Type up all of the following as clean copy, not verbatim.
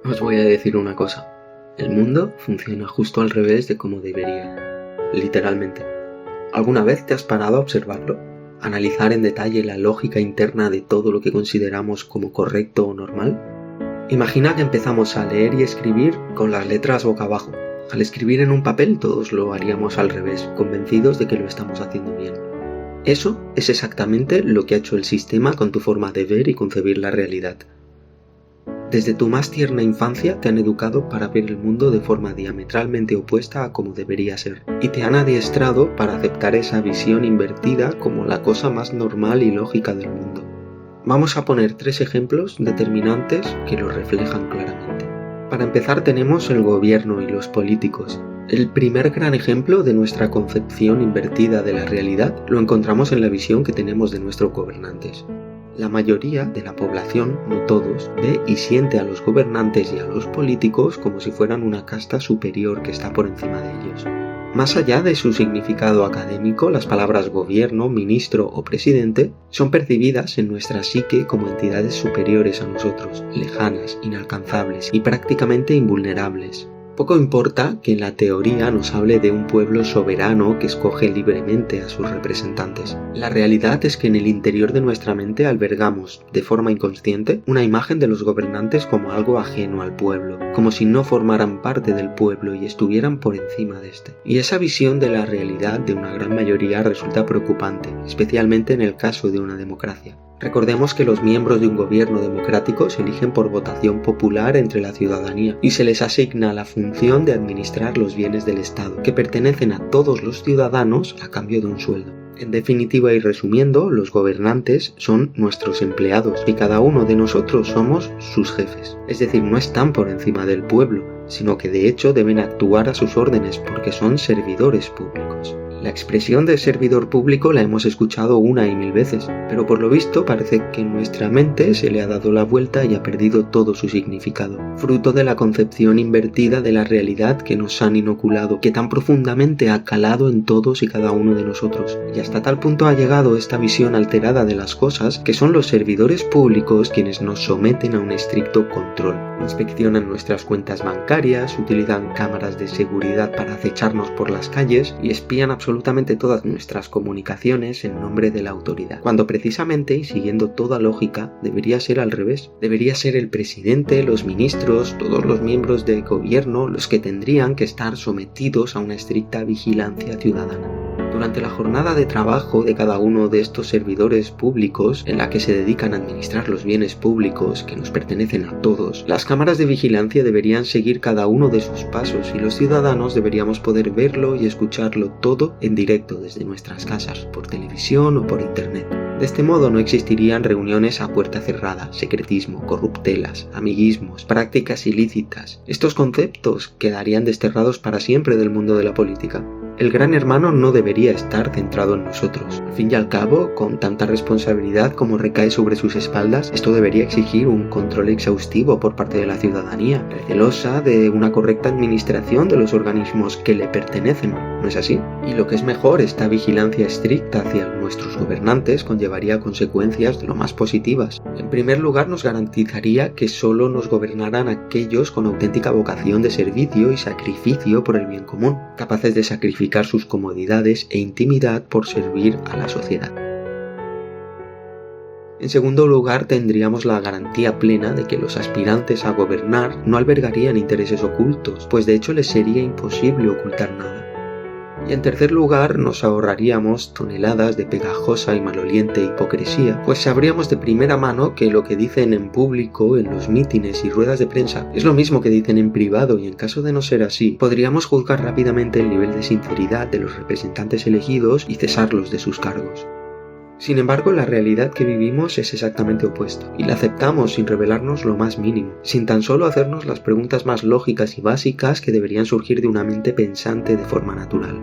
Os voy a decir una cosa. El mundo funciona justo al revés de como debería. Literalmente. ¿Alguna vez te has parado a observarlo? ¿Analizar en detalle la lógica interna de todo lo que consideramos como correcto o normal? Imagina que empezamos a leer y escribir con las letras boca abajo. Al escribir en un papel todos lo haríamos al revés, convencidos de que lo estamos haciendo bien. Eso es exactamente lo que ha hecho el sistema con tu forma de ver y concebir la realidad. Desde tu más tierna infancia te han educado para ver el mundo de forma diametralmente opuesta a como debería ser, y te han adiestrado para aceptar esa visión invertida como la cosa más normal y lógica del mundo. Vamos a poner 3 ejemplos determinantes que lo reflejan claramente. Para empezar tenemos el gobierno y los políticos. El primer gran ejemplo de nuestra concepción invertida de la realidad lo encontramos en la visión que tenemos de nuestros gobernantes. La mayoría de la población, no todos, ve y siente a los gobernantes y a los políticos como si fueran una casta superior que está por encima de ellos. Más allá de su significado académico, las palabras gobierno, ministro o presidente son percibidas en nuestra psique como entidades superiores a nosotros, lejanas, inalcanzables y prácticamente invulnerables. Poco importa que en la teoría nos hable de un pueblo soberano que escoge libremente a sus representantes. La realidad es que en el interior de nuestra mente albergamos, de forma inconsciente, una imagen de los gobernantes como algo ajeno al pueblo, como si no formaran parte del pueblo y estuvieran por encima de este. Y esa visión de la realidad de una gran mayoría resulta preocupante, especialmente en el caso de una democracia. Recordemos que los miembros de un gobierno democrático se eligen por votación popular entre la ciudadanía y se les asigna la función de administrar los bienes del Estado, que pertenecen a todos los ciudadanos a cambio de un sueldo. En definitiva y resumiendo, los gobernantes son nuestros empleados y cada uno de nosotros somos sus jefes. Es decir, no están por encima del pueblo, sino que de hecho deben actuar a sus órdenes porque son servidores públicos. La expresión de servidor público la hemos escuchado una y mil veces, pero por lo visto parece que en nuestra mente se le ha dado la vuelta y ha perdido todo su significado, fruto de la concepción invertida de la realidad que nos han inoculado, que tan profundamente ha calado en todos y cada uno de nosotros. Y hasta tal punto ha llegado esta visión alterada de las cosas que son los servidores públicos quienes nos someten a un estricto control. Inspeccionan nuestras cuentas bancarias, utilizan cámaras de seguridad para acecharnos por las calles y espían absolutamente todas nuestras comunicaciones en nombre de la autoridad, cuando precisamente y siguiendo toda lógica debería ser al revés. Debería ser el presidente, los ministros, todos los miembros del gobierno los que tendrían que estar sometidos a una estricta vigilancia ciudadana. Durante la jornada de trabajo de cada uno de estos servidores públicos, en la que se dedican a administrar los bienes públicos que nos pertenecen a todos, las cámaras de vigilancia deberían seguir cada uno de sus pasos y los ciudadanos deberíamos poder verlo y escucharlo todo en directo desde nuestras casas, por televisión o por internet. De este modo no existirían reuniones a puerta cerrada, secretismo, corruptelas, amiguismos, prácticas ilícitas. Estos conceptos quedarían desterrados para siempre del mundo de la política. El gran hermano no debería estar centrado en nosotros. Al fin y al cabo, con tanta responsabilidad como recae sobre sus espaldas, esto debería exigir un control exhaustivo por parte de la ciudadanía, recelosa de una correcta administración de los organismos que le pertenecen, ¿no es así? Y lo que es mejor, esta vigilancia estricta hacia nuestros gobernantes conllevaría consecuencias de lo más positivas. En primer lugar, nos garantizaría que solo nos gobernaran aquellos con auténtica vocación de servicio y sacrificio por el bien común, capaces de sacrificar sus comodidades e intimidad por servir a la sociedad. En segundo lugar, tendríamos la garantía plena de que los aspirantes a gobernar no albergarían intereses ocultos, pues de hecho les sería imposible ocultar nada. Y en tercer lugar, nos ahorraríamos toneladas de pegajosa y maloliente hipocresía, pues sabríamos de primera mano que lo que dicen en público, en los mítines y ruedas de prensa, es lo mismo que dicen en privado, y en caso de no ser así, podríamos juzgar rápidamente el nivel de sinceridad de los representantes elegidos y cesarlos de sus cargos. Sin embargo, la realidad que vivimos es exactamente opuesta, y la aceptamos sin revelarnos lo más mínimo, sin tan solo hacernos las preguntas más lógicas y básicas que deberían surgir de una mente pensante de forma natural.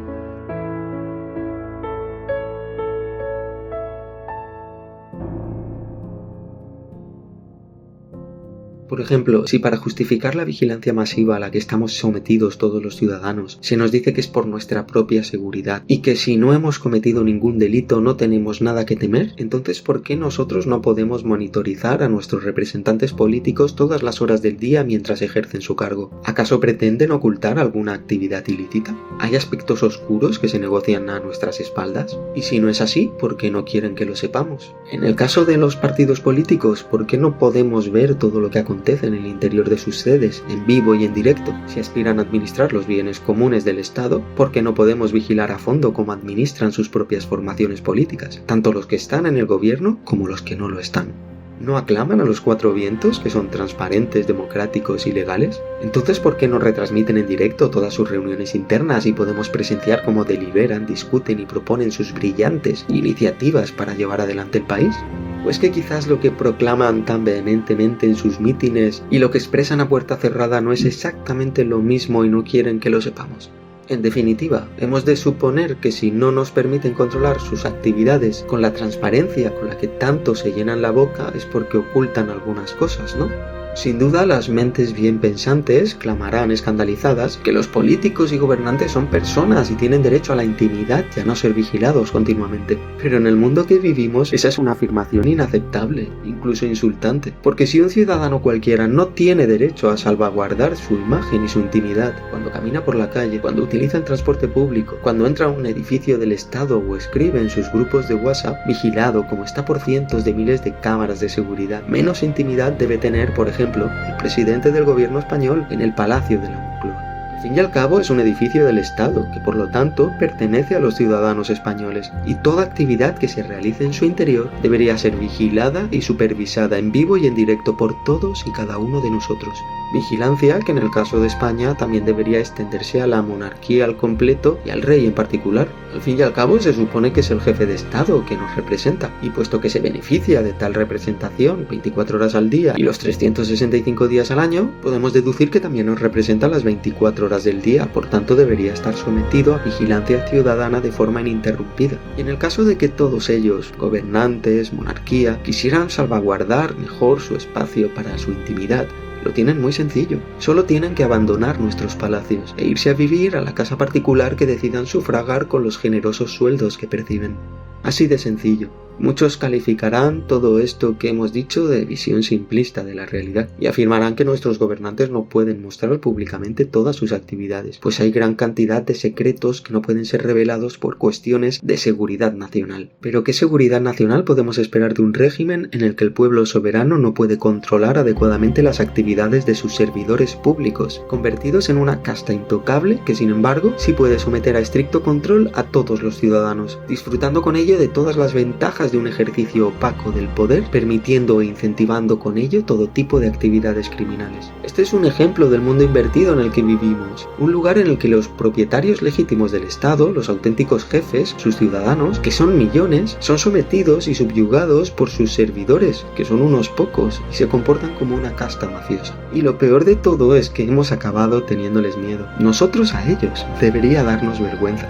Por ejemplo, si para justificar la vigilancia masiva a la que estamos sometidos todos los ciudadanos, se nos dice que es por nuestra propia seguridad y que si no hemos cometido ningún delito no tenemos nada que temer, entonces ¿por qué nosotros no podemos monitorizar a nuestros representantes políticos todas las horas del día mientras ejercen su cargo? ¿Acaso pretenden ocultar alguna actividad ilícita? ¿Hay aspectos oscuros que se negocian a nuestras espaldas? Y si no es así, ¿por qué no quieren que lo sepamos? En el caso de los partidos políticos, ¿por qué no podemos ver todo lo que acontece en el interior de sus sedes, en vivo y en directo? Si aspiran a administrar los bienes comunes del Estado, ¿por qué no podemos vigilar a fondo cómo administran sus propias formaciones políticas, tanto los que están en el gobierno como los que no lo están? ¿No aclaman a los cuatro vientos que son transparentes, democráticos y legales? Entonces, ¿por qué no retransmiten en directo todas sus reuniones internas y podemos presenciar cómo deliberan, discuten y proponen sus brillantes iniciativas para llevar adelante el país? ¿O es que quizás lo que proclaman tan vehementemente en sus mítines y lo que expresan a puerta cerrada no es exactamente lo mismo y no quieren que lo sepamos? En definitiva, hemos de suponer que si no nos permiten controlar sus actividades con la transparencia con la que tanto se llenan la boca es porque ocultan algunas cosas, ¿no? Sin duda, las mentes bien pensantes clamarán escandalizadas que los políticos y gobernantes son personas y tienen derecho a la intimidad y a no ser vigilados continuamente. Pero en el mundo que vivimos, esa es una afirmación inaceptable, incluso insultante. Porque si un ciudadano cualquiera no tiene derecho a salvaguardar su imagen y su intimidad cuando camina por la calle, cuando utiliza el transporte público, cuando entra a un edificio del Estado o escribe en sus grupos de WhatsApp, vigilado como está por cientos de miles de cámaras de seguridad, menos intimidad debe tener, por ejemplo, el presidente del gobierno español en el Palacio de la Moncloa. Al fin y al cabo es un edificio del Estado que por lo tanto pertenece a los ciudadanos españoles y toda actividad que se realice en su interior debería ser vigilada y supervisada en vivo y en directo por todos y cada uno de nosotros. Vigilancia que en el caso de España también debería extenderse a la monarquía al completo y al rey en particular. Al fin y al cabo se supone que es el jefe de Estado que nos representa y puesto que se beneficia de tal representación 24 horas al día y los 365 días al año, podemos deducir que también nos representa las 24 horas del día, por tanto debería estar sometido a vigilancia ciudadana de forma ininterrumpida. Y en el caso de que todos ellos, gobernantes, monarquía, quisieran salvaguardar mejor su espacio para su intimidad, lo tienen muy sencillo. Solo tienen que abandonar nuestros palacios e irse a vivir a la casa particular que decidan sufragar con los generosos sueldos que perciben. Así de sencillo. Muchos calificarán todo esto que hemos dicho de visión simplista de la realidad y afirmarán que nuestros gobernantes no pueden mostrar públicamente todas sus actividades, pues hay gran cantidad de secretos que no pueden ser revelados por cuestiones de seguridad nacional. Pero ¿qué seguridad nacional podemos esperar de un régimen en el que el pueblo soberano no puede controlar adecuadamente las actividades de sus servidores públicos, convertidos en una casta intocable que sin embargo sí puede someter a estricto control a todos los ciudadanos, disfrutando con ello de todas las ventajas de un ejercicio opaco del poder, permitiendo e incentivando con ello todo tipo de actividades criminales? Este es un ejemplo del mundo invertido en el que vivimos, un lugar en el que los propietarios legítimos del Estado, los auténticos jefes, sus ciudadanos, que son millones, son sometidos y subyugados por sus servidores, que son unos pocos, y se comportan como una casta mafiosa. Y lo peor de todo es que hemos acabado teniéndoles miedo. Nosotros a ellos. Debería darnos vergüenza.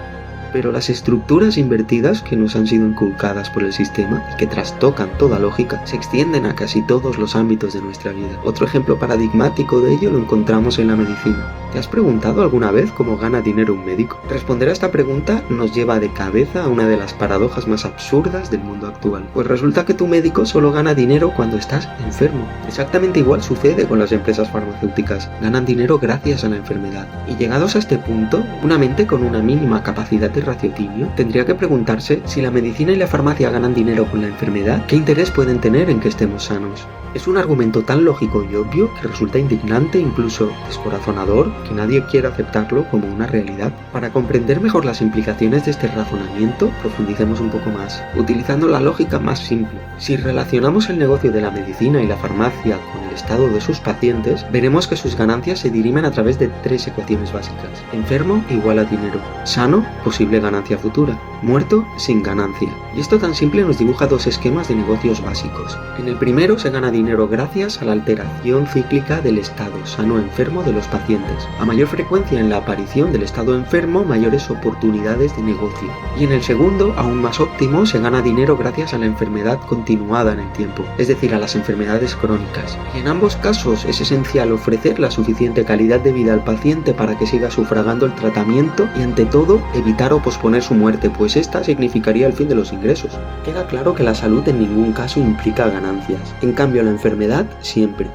Pero las estructuras invertidas que nos han sido inculcadas por el sistema y que trastocan toda lógica se extienden a casi todos los ámbitos de nuestra vida. Otro ejemplo paradigmático de ello lo encontramos en la medicina. ¿Te has preguntado alguna vez cómo gana dinero un médico? Responder a esta pregunta nos lleva de cabeza a una de las paradojas más absurdas del mundo actual. Pues resulta que tu médico solo gana dinero cuando estás enfermo. Exactamente igual sucede con las empresas farmacéuticas. Ganan dinero gracias a la enfermedad. Y llegados a este punto, una mente con una mínima capacidad de raciocinio tendría que preguntarse si la medicina y la farmacia ganan dinero con la enfermedad, ¿qué interés pueden tener en que estemos sanos? Es un argumento tan lógico y obvio que resulta indignante, incluso descorazonador, que nadie quiere aceptarlo como una realidad. Para comprender mejor las implicaciones de este razonamiento, profundicemos un poco más, utilizando la lógica más simple. Si relacionamos el negocio de la medicina y la farmacia con el estado de sus pacientes, veremos que sus ganancias se dirimen a través de tres ecuaciones básicas. Enfermo igual a dinero, sano, posible ganancia futura, muerto, sin ganancia. Y esto tan simple nos dibuja dos esquemas de negocios básicos. En el primero se gana dinero dinero gracias a la alteración cíclica del estado sano-enfermo de los pacientes. A mayor frecuencia en la aparición del estado enfermo, mayores oportunidades de negocio. Y en el segundo, aún más óptimo, se gana dinero gracias a la enfermedad continuada en el tiempo, es decir, a las enfermedades crónicas. Y en ambos casos es esencial ofrecer la suficiente calidad de vida al paciente para que siga sufragando el tratamiento y, ante todo, evitar o posponer su muerte, pues esta significaría el fin de los ingresos. Queda claro que la salud en ningún caso implica ganancias, en cambio la enfermedad siempre.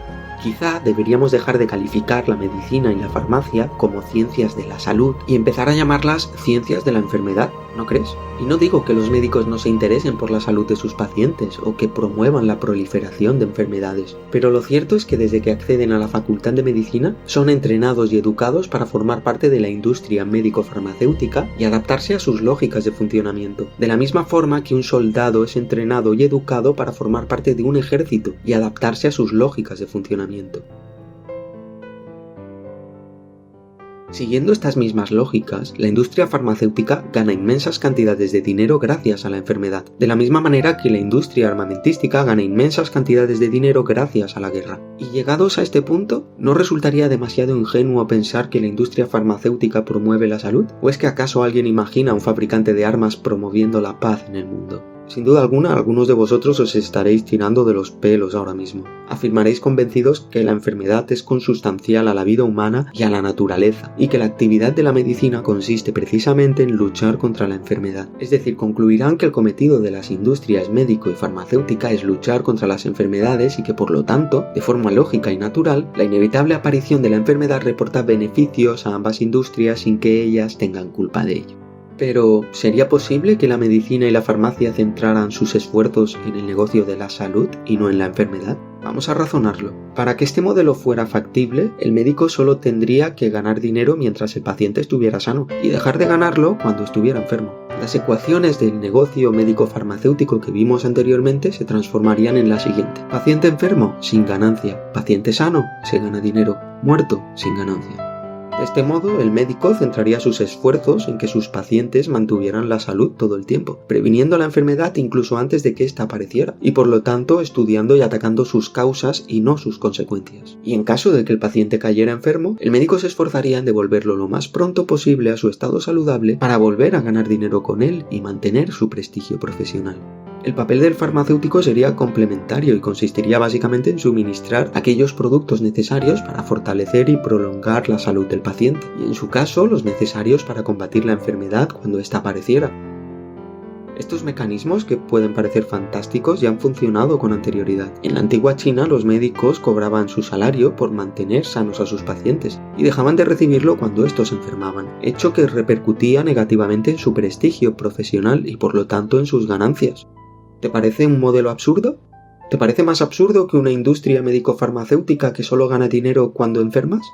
Quizá deberíamos dejar de calificar la medicina y la farmacia como ciencias de la salud y empezar a llamarlas ciencias de la enfermedad, ¿no crees? Y no digo que los médicos no se interesen por la salud de sus pacientes o que promuevan la proliferación de enfermedades, pero lo cierto es que desde que acceden a la facultad de medicina son entrenados y educados para formar parte de la industria médico-farmacéutica y adaptarse a sus lógicas de funcionamiento, de la misma forma que un soldado es entrenado y educado para formar parte de un ejército y adaptarse a sus lógicas de funcionamiento. Siguiendo estas mismas lógicas, la industria farmacéutica gana inmensas cantidades de dinero gracias a la enfermedad, de la misma manera que la industria armamentística gana inmensas cantidades de dinero gracias a la guerra. Y llegados a este punto, ¿no resultaría demasiado ingenuo pensar que la industria farmacéutica promueve la salud? ¿O es que acaso alguien imagina a un fabricante de armas promoviendo la paz en el mundo? Sin duda alguna, algunos de vosotros os estaréis tirando de los pelos ahora mismo. Afirmaréis convencidos que la enfermedad es consustancial a la vida humana y a la naturaleza, y que la actividad de la medicina consiste precisamente en luchar contra la enfermedad. Es decir, concluirán que el cometido de las industrias médico y farmacéutica es luchar contra las enfermedades y que, por lo tanto, de forma lógica y natural, la inevitable aparición de la enfermedad reporta beneficios a ambas industrias sin que ellas tengan culpa de ello. Pero, ¿sería posible que la medicina y la farmacia centraran sus esfuerzos en el negocio de la salud y no en la enfermedad? Vamos a razonarlo. Para que este modelo fuera factible, el médico solo tendría que ganar dinero mientras el paciente estuviera sano y dejar de ganarlo cuando estuviera enfermo. Las ecuaciones del negocio médico-farmacéutico que vimos anteriormente se transformarían en la siguiente. Paciente enfermo, sin ganancia. Paciente sano, se gana dinero. Muerto, sin ganancia. De este modo, el médico centraría sus esfuerzos en que sus pacientes mantuvieran la salud todo el tiempo, previniendo la enfermedad incluso antes de que ésta apareciera, y por lo tanto estudiando y atacando sus causas y no sus consecuencias. Y en caso de que el paciente cayera enfermo, el médico se esforzaría en devolverlo lo más pronto posible a su estado saludable para volver a ganar dinero con él y mantener su prestigio profesional. El papel del farmacéutico sería complementario y consistiría básicamente en suministrar aquellos productos necesarios para fortalecer y prolongar la salud del paciente, y en su caso los necesarios para combatir la enfermedad cuando ésta apareciera. Estos mecanismos, que pueden parecer fantásticos, ya han funcionado con anterioridad. En la antigua China, los médicos cobraban su salario por mantener sanos a sus pacientes y dejaban de recibirlo cuando estos se enfermaban, hecho que repercutía negativamente en su prestigio profesional y por lo tanto en sus ganancias. ¿Te parece un modelo absurdo? ¿Te parece más absurdo que una industria médico-farmacéutica que solo gana dinero cuando enfermas?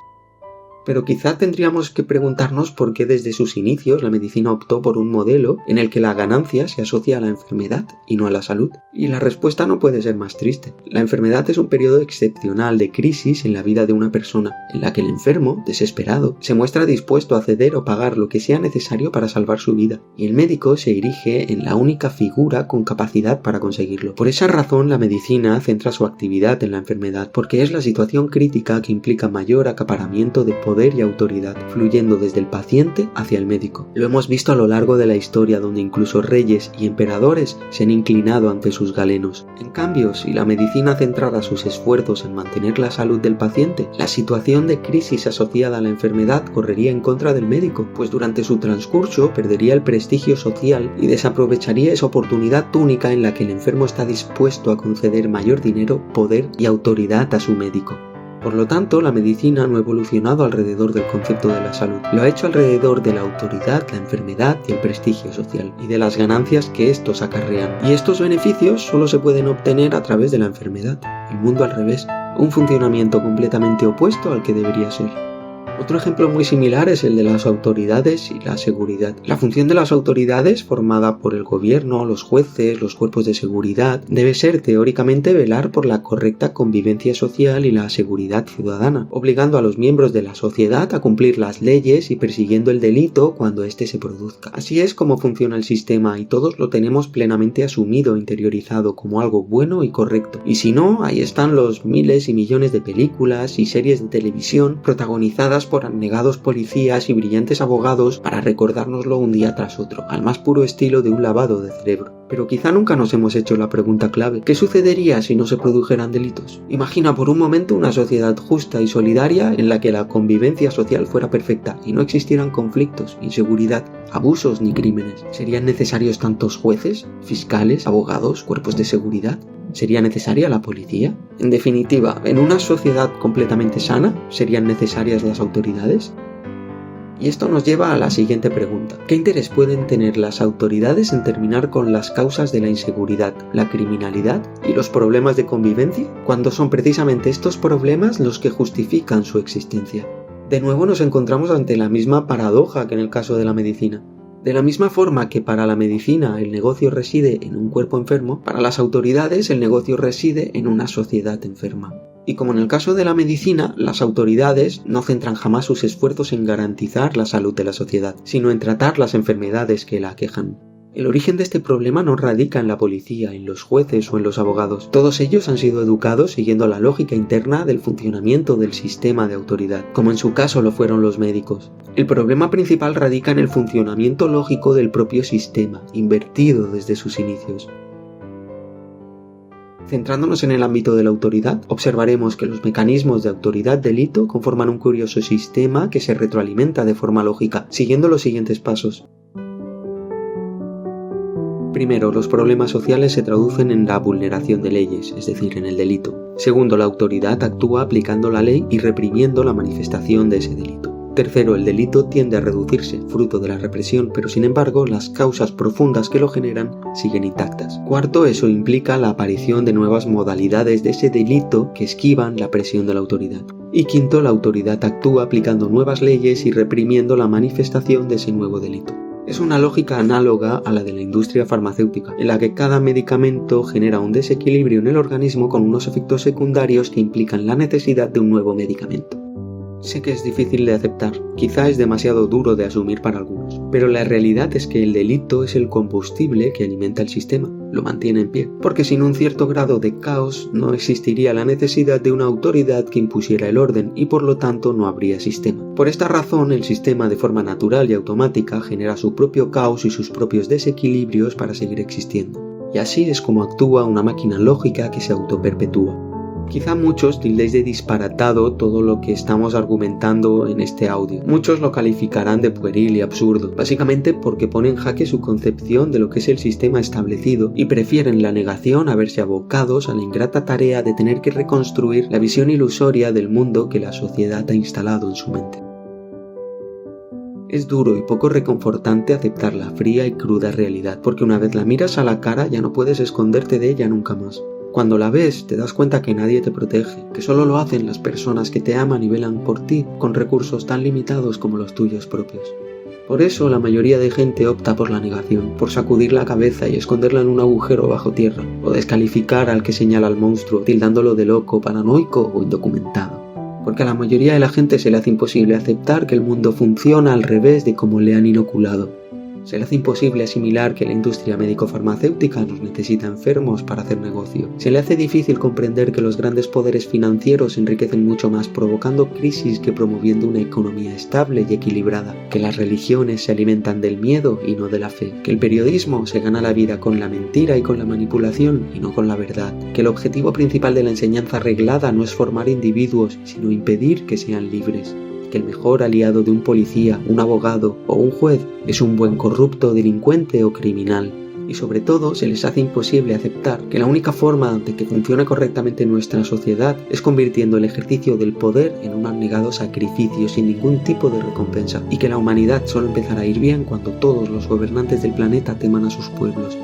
Pero quizá tendríamos que preguntarnos por qué desde sus inicios la medicina optó por un modelo en el que la ganancia se asocia a la enfermedad y no a la salud. Y la respuesta no puede ser más triste. La enfermedad es un periodo excepcional de crisis en la vida de una persona, en la que el enfermo, desesperado, se muestra dispuesto a ceder o pagar lo que sea necesario para salvar su vida, y el médico se erige en la única figura con capacidad para conseguirlo. Por esa razón, la medicina centra su actividad en la enfermedad, porque es la situación crítica que implica mayor acaparamiento de poder y autoridad, fluyendo desde el paciente hacia el médico. Lo hemos visto a lo largo de la historia, donde incluso reyes y emperadores se han inclinado ante sus galenos. En cambio, si la medicina centrara sus esfuerzos en mantener la salud del paciente, la situación de crisis asociada a la enfermedad correría en contra del médico, pues durante su transcurso perdería el prestigio social y desaprovecharía esa oportunidad única en la que el enfermo está dispuesto a conceder mayor dinero, poder y autoridad a su médico. Por lo tanto, la medicina no ha evolucionado alrededor del concepto de la salud, lo ha hecho alrededor de la autoridad, la enfermedad y el prestigio social, y de las ganancias que estos acarrean. Y estos beneficios solo se pueden obtener a través de la enfermedad, el mundo al revés, un funcionamiento completamente opuesto al que debería ser. Otro ejemplo muy similar es el de las autoridades y la seguridad. La función de las autoridades, formada por el gobierno, los jueces, los cuerpos de seguridad, debe ser teóricamente velar por la correcta convivencia social y la seguridad ciudadana, obligando a los miembros de la sociedad a cumplir las leyes y persiguiendo el delito cuando éste se produzca. Así es como funciona el sistema y todos lo tenemos plenamente asumido, interiorizado como algo bueno y correcto. Y si no, ahí están los miles y millones de películas y series de televisión protagonizadas por abnegados policías y brillantes abogados para recordárnoslo un día tras otro, al más puro estilo de un lavado de cerebro. Pero quizá nunca nos hemos hecho la pregunta clave: ¿qué sucedería si no se produjeran delitos? Imagina por un momento una sociedad justa y solidaria en la que la convivencia social fuera perfecta y no existieran conflictos, inseguridad, abusos ni crímenes. ¿Serían necesarios tantos jueces, fiscales, abogados, cuerpos de seguridad? ¿Sería necesaria la policía? En definitiva, ¿en una sociedad completamente sana serían necesarias las autoridades? Y esto nos lleva a la siguiente pregunta: ¿qué interés pueden tener las autoridades en terminar con las causas de la inseguridad, la criminalidad y los problemas de convivencia, cuando son precisamente estos problemas los que justifican su existencia? De nuevo nos encontramos ante la misma paradoja que en el caso de la medicina. De la misma forma que para la medicina el negocio reside en un cuerpo enfermo, para las autoridades el negocio reside en una sociedad enferma. Y como en el caso de la medicina, las autoridades no centran jamás sus esfuerzos en garantizar la salud de la sociedad, sino en tratar las enfermedades que la aquejan. El origen de este problema no radica en la policía, en los jueces o en los abogados. Todos ellos han sido educados siguiendo la lógica interna del funcionamiento del sistema de autoridad, como en su caso lo fueron los médicos. El problema principal radica en el funcionamiento lógico del propio sistema, invertido desde sus inicios. Centrándonos en el ámbito de la autoridad, observaremos que los mecanismos de autoridad-delito conforman un curioso sistema que se retroalimenta de forma lógica, siguiendo los siguientes pasos. Primero, los problemas sociales se traducen en la vulneración de leyes, es decir, en el delito. Segundo, la autoridad actúa aplicando la ley y reprimiendo la manifestación de ese delito. Tercero, el delito tiende a reducirse, fruto de la represión, pero sin embargo las causas profundas que lo generan siguen intactas. Cuarto, eso implica la aparición de nuevas modalidades de ese delito que esquivan la presión de la autoridad. Y quinto, la autoridad actúa aplicando nuevas leyes y reprimiendo la manifestación de ese nuevo delito. Es una lógica análoga a la de la industria farmacéutica, en la que cada medicamento genera un desequilibrio en el organismo con unos efectos secundarios que implican la necesidad de un nuevo medicamento. Sé que es difícil de aceptar, quizá es demasiado duro de asumir para algunos, pero la realidad es que el delito es el combustible que alimenta el sistema, lo mantiene en pie, porque sin un cierto grado de caos no existiría la necesidad de una autoridad que impusiera el orden y por lo tanto no habría sistema. Por esta razón, el sistema de forma natural y automática genera su propio caos y sus propios desequilibrios para seguir existiendo. Y así es como actúa una máquina lógica que se autoperpetúa. Quizá muchos tildéis de disparatado todo lo que estamos argumentando en este audio. Muchos lo calificarán de pueril y absurdo, básicamente porque pone en jaque su concepción de lo que es el sistema establecido y prefieren la negación a verse abocados a la ingrata tarea de tener que reconstruir la visión ilusoria del mundo que la sociedad ha instalado en su mente. Es duro y poco reconfortante aceptar la fría y cruda realidad, porque una vez la miras a la cara ya no puedes esconderte de ella nunca más. Cuando la ves, te das cuenta que nadie te protege, que solo lo hacen las personas que te aman y velan por ti, con recursos tan limitados como los tuyos propios. Por eso la mayoría de gente opta por la negación, por sacudir la cabeza y esconderla en un agujero bajo tierra, o descalificar al que señala al monstruo, tildándolo de loco, paranoico o indocumentado. Porque a la mayoría de la gente se le hace imposible aceptar que el mundo funciona al revés de como le han inoculado. Se le hace imposible asimilar que la industria médico-farmacéutica nos necesita enfermos para hacer negocio. Se le hace difícil comprender que los grandes poderes financieros enriquecen mucho más provocando crisis que promoviendo una economía estable y equilibrada. Que las religiones se alimentan del miedo y no de la fe. Que el periodismo se gana la vida con la mentira y con la manipulación y no con la verdad. Que el objetivo principal de la enseñanza reglada no es formar individuos, sino impedir que sean libres. Que el mejor aliado de un policía, un abogado o un juez es un buen corrupto, delincuente o criminal. Y sobre todo se les hace imposible aceptar que la única forma de que funcione correctamente nuestra sociedad es convirtiendo el ejercicio del poder en un abnegado sacrificio sin ningún tipo de recompensa, y que la humanidad solo empezará a ir bien cuando todos los gobernantes del planeta teman a sus pueblos.